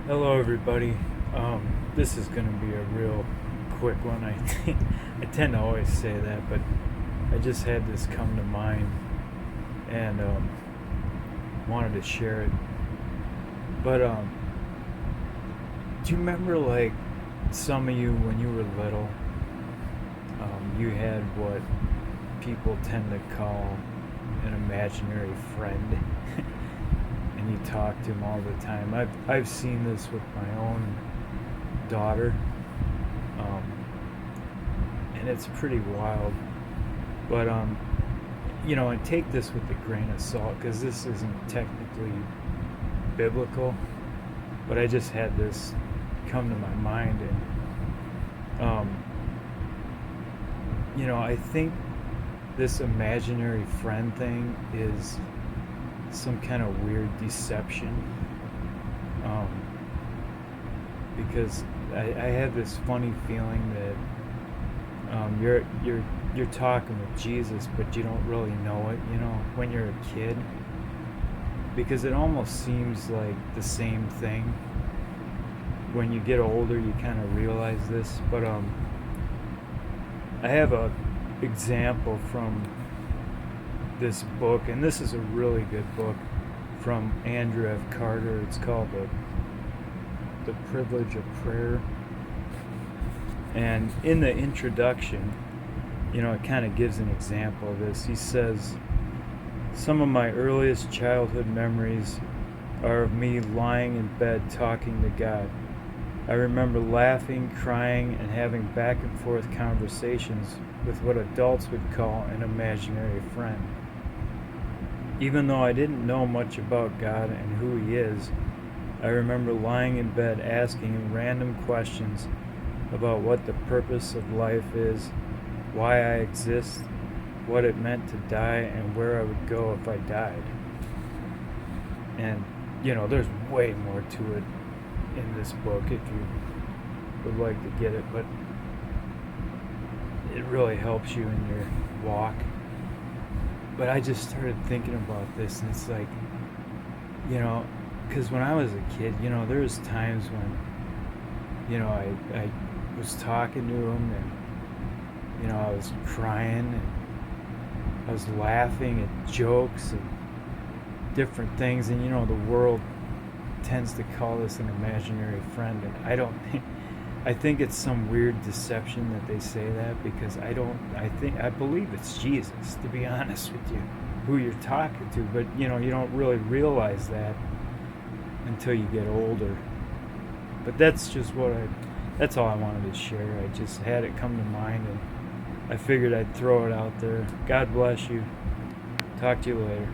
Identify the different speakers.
Speaker 1: Hello, everybody. This is going to be a real quick one. I tend to always say that, but I just had this come to mind and wanted to share it. But do you remember, like, some of you when you were little, you had what people tend to call an imaginary friend, and you talk to him all the time. I've seen this with my own daughter, um, and it's pretty wild. But and take this with a grain of salt because this isn't technically biblical. But I just had this come to my mind, and I think this imaginary friend thing is some kind of weird deception. Um, because I have this funny feeling that you're talking with Jesus, but you don't really know it. When you're a kid, because it almost seems like the same thing. When you get older, you kind of realize this. But I have a example from this book, and this is a really good book from Andrew F. Carter. It's called The Privilege of Prayer. And in the introduction, it kind of gives an example of this. He says, "Some of my earliest childhood memories are of me lying in bed talking to God. I remember laughing, crying, and having back and forth conversations with what adults would call an imaginary friend. Even though I didn't know much about God and who He is, I remember lying in bed asking Him random questions about what the purpose of life is, why I exist, what it meant to die, and where I would go if I died." And, there's way more to it in this book if you would like to get it, but it really helps you in your walk. But I just started thinking about this, and it's like, because when I was a kid, there was times when, I was talking to him, and, I was crying, and I was laughing at jokes and different things, and, the world tends to call this an imaginary friend, and I think it's some weird deception that they say that, because I believe it's Jesus, to be honest with you, who you're talking to, but you don't really realize that until you get older. But that's all I wanted to share. I just had it come to mind, and I figured I'd throw it out there. God bless you. Talk to you later.